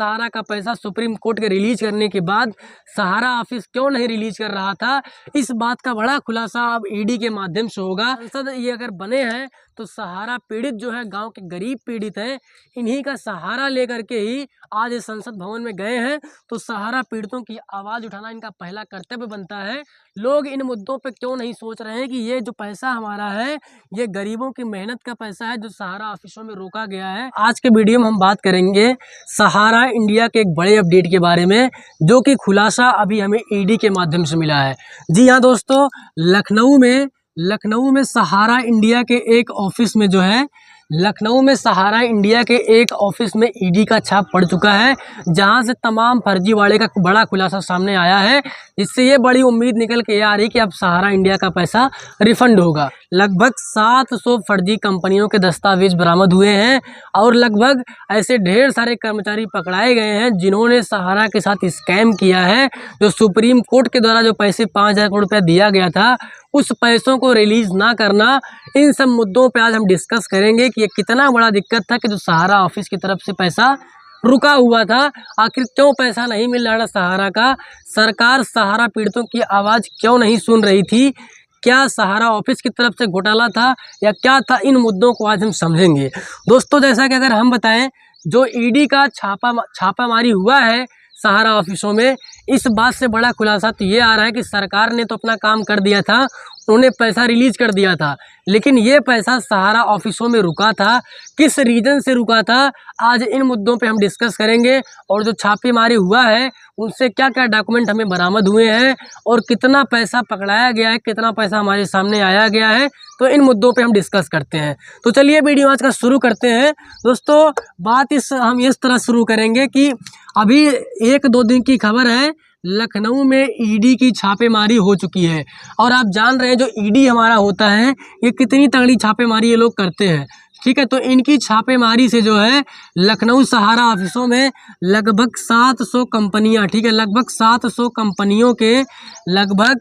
सहारा का पैसा supreme court के रिलीज करने के बाद सहारा ऑफिस क्यों नहीं रिलीज कर रहा था, इस बात का बड़ा खुलासा अब ईडी के माध्यम से होगा। संसद ये अगर बने हैं तो सहारा पीड़ित जो है, गांव के गरीब पीड़ित हैं, इन्हीं का सहारा लेकर के ही आज इस संसद भवन में गए हैं। तो सहारा पीड़ितों की आवाज़ उठाना इनका पहला कर्तव्य बनता है। लोग इन मुद्दों पे क्यों नहीं सोच रहे हैं कि ये जो पैसा हमारा है, ये गरीबों की मेहनत का पैसा है जो सहारा ऑफिसों में रोका गया है। आज के वीडियो में हम बात करेंगे सहारा इंडिया के एक बड़े अपडेट के बारे में, जो कि खुलासा अभी हमें ईडी के माध्यम से मिला है। जी हाँ दोस्तों, लखनऊ में सहारा इंडिया के एक ऑफिस में जो है, लखनऊ में सहारा इंडिया के एक ऑफिस में ईडी का छाप पड़ चुका है, जहां से तमाम फर्जीवाड़े का बड़ा खुलासा सामने आया है, जिससे ये बड़ी उम्मीद निकल के आ रही कि अब सहारा इंडिया का पैसा रिफंड होगा। लगभग 700 फर्जी कंपनियों के दस्तावेज बरामद हुए हैं और लगभग ऐसे ढेर सारे कर्मचारी पकड़ाए गए हैं जिन्होंने सहारा के साथ स्कैम किया है। जो सुप्रीम कोर्ट के द्वारा जो पैसे 5,000 करोड़ रुपया दिया गया था, उस पैसों को रिलीज ना करना, इन सब मुद्दों पे आज हम डिस्कस करेंगे कि ये कितना बड़ा दिक्कत था कि जो सहारा ऑफिस की तरफ से पैसा रुका हुआ था, आखिर क्यों पैसा नहीं मिल रहा सहारा का, सरकार सहारा पीड़ितों की आवाज़ क्यों नहीं सुन रही थी, क्या सहारा ऑफिस की तरफ से घोटाला था या क्या था, इन मुद्दों को आज हम समझेंगे। दोस्तों, जैसा कि अगर हम बताएं, जो ईडी का छापामारी हुआ है सहारा ऑफिसों में, इस बात से बड़ा खुलासा तो ये आ रहा है कि सरकार ने तो अपना काम कर दिया था, उन्होंने पैसा रिलीज कर दिया था, लेकिन ये पैसा सहारा ऑफिसों में रुका था। किस रीजन से रुका था, आज इन मुद्दों पे हम डिस्कस करेंगे। और जो छापेमारी हुआ है उनसे क्या क्या डॉक्यूमेंट हमें बरामद हुए हैं और कितना पैसा पकड़ाया गया है, कितना पैसा हमारे सामने आया गया है, तो इन मुद्दों पे हम डिस्कस करते हैं। तो चलिए वीडियो आज का शुरू करते हैं। दोस्तों, बात हम इस तरह शुरू करेंगे कि अभी 1-2 दिन की खबर है, लखनऊ में ईडी की छापेमारी हो चुकी है। और आप जान रहे हैं जो ईडी हमारा होता है, ये कितनी तगड़ी छापेमारी ये लोग करते हैं, ठीक है। तो इनकी छापेमारी से जो है लखनऊ सहारा ऑफिसों में लगभग 700 कंपनियां, ठीक है, लगभग 700 कंपनियों के लगभग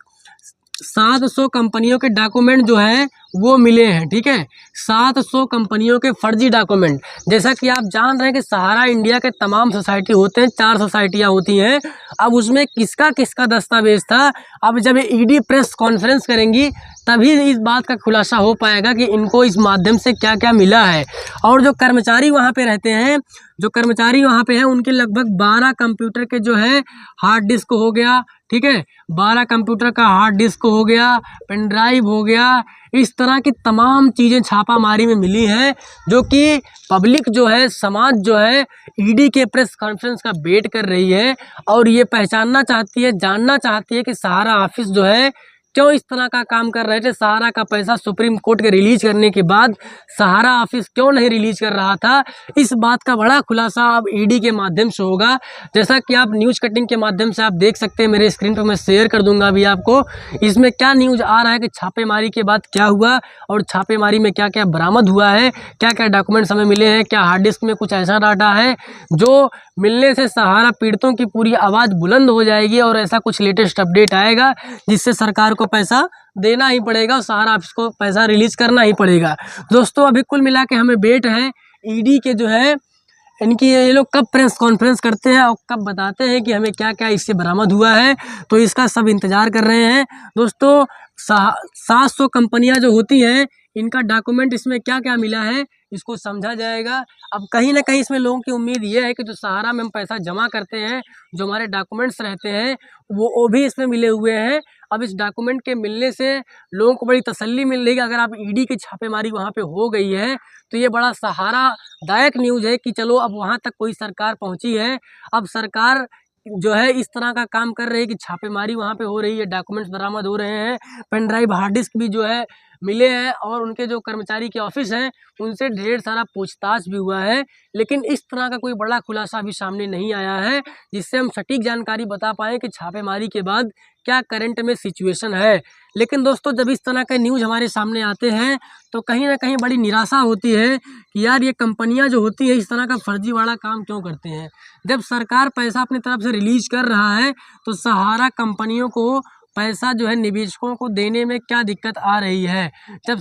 700 कंपनियों के डॉक्यूमेंट जो हैं वो मिले हैं, ठीक है। 700 कंपनियों के फर्जी डॉक्यूमेंट। जैसा कि आप जान रहे हैं कि सहारा इंडिया के तमाम सोसाइटी होते हैं, 4 सोसाइटियाँ होती हैं। अब उसमें किसका किसका दस्तावेज था, अब जब ईडी प्रेस कॉन्फ्रेंस करेंगी तभी इस बात का खुलासा हो पाएगा कि इनको इस माध्यम से क्या क्या मिला है। और जो कर्मचारी वहाँ पे रहते हैं, जो कर्मचारी वहाँ पे हैं, उनके लगभग 12 कंप्यूटर के जो है हार्ड डिस्क हो गया, ठीक है, 12 कंप्यूटर का हार्ड डिस्क हो गया, पेन ड्राइव हो गया, इस तरह की तमाम चीज़ें छापामारी में मिली हैं, जो कि पब्लिक जो है, समाज जो है, ईडी के प्रेस कॉन्फ्रेंस का वेट कर रही है और ये पहचानना चाहती है, जानना चाहती है कि सहारा ऑफिस जो है क्यों इस तरह का काम कर रहे थे। सहारा का पैसा सुप्रीम कोर्ट के रिलीज करने के बाद सहारा ऑफिस क्यों नहीं रिलीज कर रहा था, इस बात का बड़ा खुलासा अब ईडी के माध्यम से होगा। जैसा कि आप न्यूज़ कटिंग के माध्यम से आप देख सकते हैं, मेरे स्क्रीन पर मैं शेयर कर दूंगा अभी आपको। इसमें क्या न्यूज़ आ रहा है कि छापेमारी के बाद क्या हुआ और छापेमारी में क्या क्या बरामद हुआ है, क्या क्या डॉक्यूमेंट्स हमें मिले हैं, क्या हार्ड डिस्क में कुछ ऐसा डाटा है जो मिलने से सहारा पीड़ितों की पूरी आवाज़ बुलंद हो जाएगी और ऐसा कुछ लेटेस्ट अपडेट आएगा जिससे सरकार को पैसा देना ही पड़ेगा और सहारा ऑफिस को पैसा रिलीज करना ही पड़ेगा। दोस्तों, अभी कुल मिला के हमें वेट है ईडी के जो है, इनकी ये लोग कब प्रेस कॉन्फ्रेंस करते हैं और कब बताते हैं कि हमें क्या क्या इससे बरामद हुआ है, तो इसका सब इंतज़ार कर रहे हैं। दोस्तों, 700 कंपनियां जो होती हैं, इनका डॉक्यूमेंट इसमें क्या क्या मिला है इसको समझा जाएगा। अब कहीं ना कहीं इसमें लोगों की उम्मीद ये है कि जो सहारा में हम पैसा जमा करते हैं, जो हमारे डॉक्यूमेंट्स रहते हैं, वो भी इसमें मिले हुए हैं। अब इस डॉक्यूमेंट के मिलने से लोगों को बड़ी तसल्ली मिल रही है कि अगर आप ईडी की छापेमारी वहाँ पे हो गई है तो ये बड़ा सहारादायक न्यूज़ है कि चलो अब वहाँ तक कोई सरकार पहुँची है। अब सरकार जो है इस तरह का काम कर रही है कि छापेमारी वहाँ पे हो रही है, डॉक्यूमेंट्स बरामद हो रहे हैं, पेन ड्राइव हार्ड डिस्क भी जो है मिले हैं और उनके जो कर्मचारी के ऑफिस हैं उनसे ढेर सारा पूछताछ भी हुआ है। लेकिन इस तरह का कोई बड़ा खुलासा अभी सामने नहीं आया है जिससे हम सटीक जानकारी बता पाएँ कि छापेमारी के बाद क्या करंट में सिचुएशन है। लेकिन दोस्तों, जब इस तरह के न्यूज़ हमारे सामने आते हैं तो कहीं ना कहीं बड़ी निराशा होती है कि यार ये कंपनियां जो होती है इस तरह का फर्जीवाड़ा काम क्यों करते हैं। जब सरकार पैसा अपनी तरफ से रिलीज कर रहा है तो सहारा कंपनियों को पैसा जो है निवेशकों को देने में क्या दिक्कत आ रही है। जब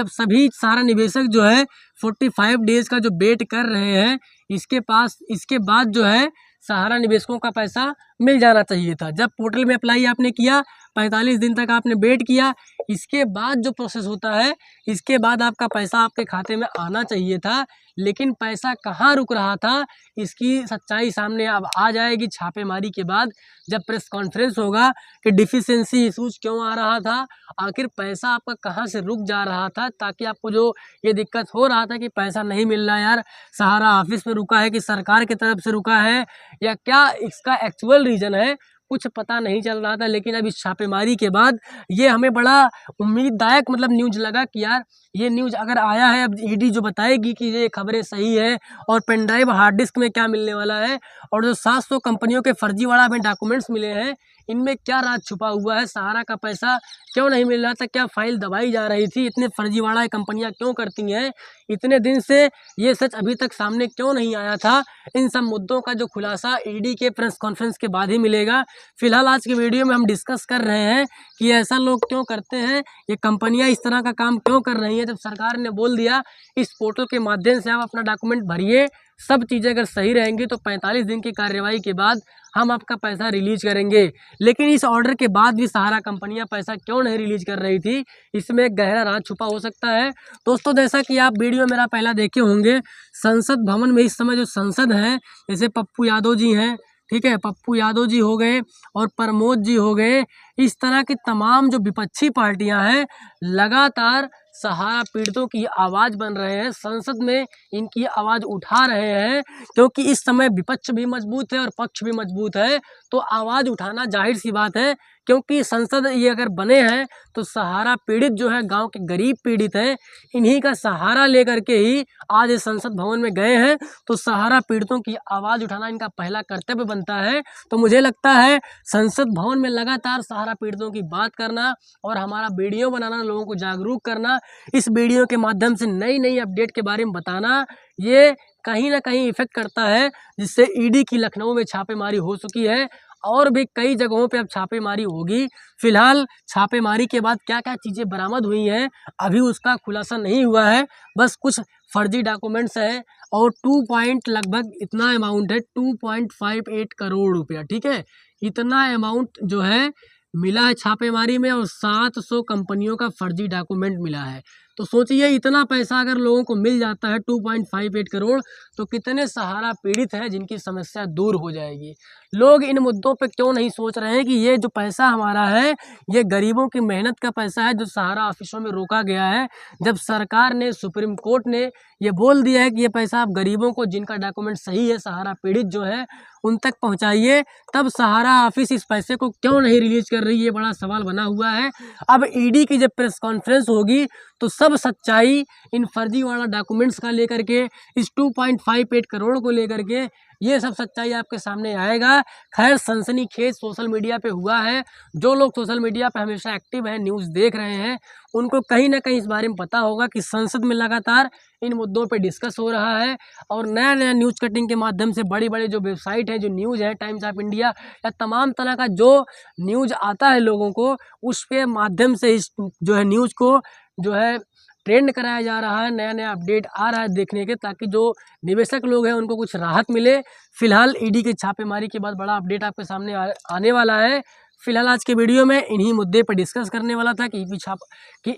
सभी सारा निवेशक जो है 45 डेज़ का जो वेट कर रहे हैं, इसके बाद जो है सहारा निवेशकों का पैसा मिल जाना चाहिए था। जब पोर्टल में अप्लाई आपने किया, 45 दिन तक आपने वेट किया, इसके बाद जो प्रोसेस होता है, इसके बाद आपका पैसा आपके खाते में आना चाहिए था। लेकिन पैसा कहाँ रुक रहा था, इसकी सच्चाई सामने अब आ जाएगी छापेमारी के बाद, जब प्रेस कॉन्फ्रेंस होगा कि डिफिशिएंसी इशूज़ क्यों आ रहा था, आखिर पैसा आपका कहाँ से रुक जा रहा था, ताकि आपको जो ये दिक्कत हो रहा था कि पैसा नहीं मिल रहा यार, सहारा ऑफिस में रुका है कि सरकार की तरफ से रुका है, या क्या इसका एक्चुअल रीज़न है, कुछ पता नहीं चल रहा था। लेकिन अब इस छापेमारी के बाद ये हमें बड़ा उम्मीददायक न्यूज़ लगा कि यार ये न्यूज़ अगर आया है, अब ईडी जो बताएगी कि ये खबरें सही है और पेन ड्राइव हार्ड डिस्क में क्या मिलने वाला है, और जो 700 कंपनियों के फर्जीवाड़ा में डॉक्यूमेंट्स मिले हैं, इनमें क्या राज छुपा हुआ है, सहारा का पैसा क्यों नहीं मिल रहा था, क्या फाइल दबाई जा रही थी, इतने फर्जीवाड़ा कंपनियां क्यों करती हैं, इतने दिन से ये सच अभी तक सामने क्यों नहीं आया था, इन सब मुद्दों का जो खुलासा ईडी के प्रेस कॉन्फ्रेंस के बाद ही मिलेगा। फिलहाल आज की वीडियो में हम डिस्कस कर रहे हैं कि ऐसा लोग क्यों करते हैं, ये कंपनियां इस तरह का काम क्यों कर रही हैं। जब सरकार ने बोल दिया इस पोर्टल के माध्यम से आप अपना डॉक्यूमेंट भरिए, सब चीज़ें अगर सही रहेंगी तो 45 दिन की कार्रवाई के बाद हम आपका पैसा रिलीज करेंगे। लेकिन इस ऑर्डर के बाद भी सहारा कंपनियां पैसा क्यों नहीं रिलीज कर रही थी, इसमें एक गहरा राज छुपा हो सकता है। दोस्तों, जैसा कि आप वीडियो मेरा पहला देखे होंगे, संसद भवन में इस समय जो संसद हैं, जैसे पप्पू यादव जी हैं, ठीक है, पप्पू यादव जी हो गए और प्रमोद जी हो गए, इस तरह की तमाम जो विपक्षी पार्टियां हैं लगातार सहारा पीड़ितों की आवाज़ बन रहे हैं, संसद में इनकी आवाज़ उठा रहे हैं, क्योंकि इस समय विपक्ष भी मजबूत है और पक्ष भी मजबूत है, तो आवाज़ उठाना जाहिर सी बात है। क्योंकि संसद ये अगर बने हैं तो सहारा पीड़ित जो है, गांव के गरीब पीड़ित हैं, इन्हीं का सहारा लेकर के ही आज इस संसद भवन में गए हैं, तो सहारा पीड़ितों की आवाज़ उठाना इनका पहला कर्तव्य बनता है। तो मुझे लगता है संसद भवन में लगातार सहारा पीड़ितों की बात करना और हमारा वीडियो बनाना, लोगों को जागरूक करना, इस वीडियो के माध्यम से नई नई अपडेट के बारे में बताना, ये कहीं ना कहीं इफेक्ट करता है, जिससे ईडी की लखनऊ में छापेमारी हो चुकी है और भी कई जगहों पे अब छापेमारी होगी। फिलहाल छापेमारी के बाद क्या क्या चीज़ें बरामद हुई हैं अभी उसका खुलासा नहीं हुआ है, बस कुछ फर्जी डॉक्यूमेंट्स हैं और 2 पॉइंट लगभग इतना अमाउंट है, 2.58 करोड़ रुपया, ठीक है, इतना अमाउंट जो है मिला है छापेमारी में, और 700 कंपनियों का फर्जी डॉक्यूमेंट मिला है। तो सोचिए इतना पैसा अगर लोगों को मिल जाता है 2.58 करोड़, तो कितने सहारा पीड़ित हैं जिनकी समस्या दूर हो जाएगी। लोग इन मुद्दों पे क्यों नहीं सोच रहे हैं कि ये जो पैसा हमारा है, ये गरीबों की मेहनत का पैसा है जो सहारा ऑफिसों में रोका गया है। जब सरकार ने, सुप्रीम कोर्ट ने ये बोल दिया है कि ये पैसा आप गरीबों को, जिनका डॉक्यूमेंट सही है, सहारा पीड़ित जो है, उन तक पहुंचाइए, तब सहारा ऑफिस इस पैसे को क्यों नहीं रिलीज कर रही है, बड़ा सवाल बना हुआ है। अब ईडी की जब प्रेस कॉन्फ्रेंस होगी तो सब सच्चाई इन फर्जीवाड़ा डॉक्यूमेंट्स का लेकर के, इस 2.58 करोड़ को लेकर के, ये सब सच्चाई आपके सामने आएगा। खैर, सनसनीखेज सोशल मीडिया पे हुआ है। जो लोग सोशल मीडिया पे हमेशा एक्टिव हैं, न्यूज़ देख रहे हैं, उनको कहीं ना कहीं इस बारे में पता होगा कि संसद में लगातार इन मुद्दों पे डिस्कस हो रहा है, और नया नया न्यूज़ कटिंग के माध्यम से बड़ी बड़ी जो वेबसाइट है, जो न्यूज़ है, टाइम्स ऑफ इंडिया या तमाम तरह का जो न्यूज़ आता है लोगों को, उस पे माध्यम से इस जो है न्यूज़ को जो है ट्रेंड कराया जा रहा है, नया नया अपडेट आ रहा है देखने के, ताकि जो निवेशक लोग हैं उनको कुछ राहत मिले। फिलहाल ईडी की छापेमारी के बाद बड़ा अपडेट आपके सामने आने वाला है। फिलहाल आज के वीडियो में इन्हीं मुद्दे पर डिस्कस करने वाला था कि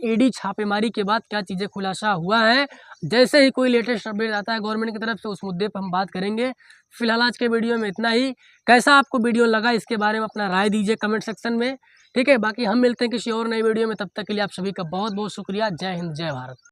ईडी छापेमारी के बाद क्या चीज़ें खुलासा हुआ है। जैसे ही कोई लेटेस्ट अपडेट आता है गवर्नमेंट की तरफ से, उस मुद्दे पर हम बात करेंगे। फिलहाल आज के वीडियो में इतना ही। कैसा आपको वीडियो लगा, इसके बारे में अपना राय दीजिए कमेंट सेक्शन में, ठीक है। बाकी हम मिलते हैं किसी और नई वीडियो में, तब तक के लिए आप सभी का बहुत बहुत शुक्रिया। जय हिंद, जय भारत।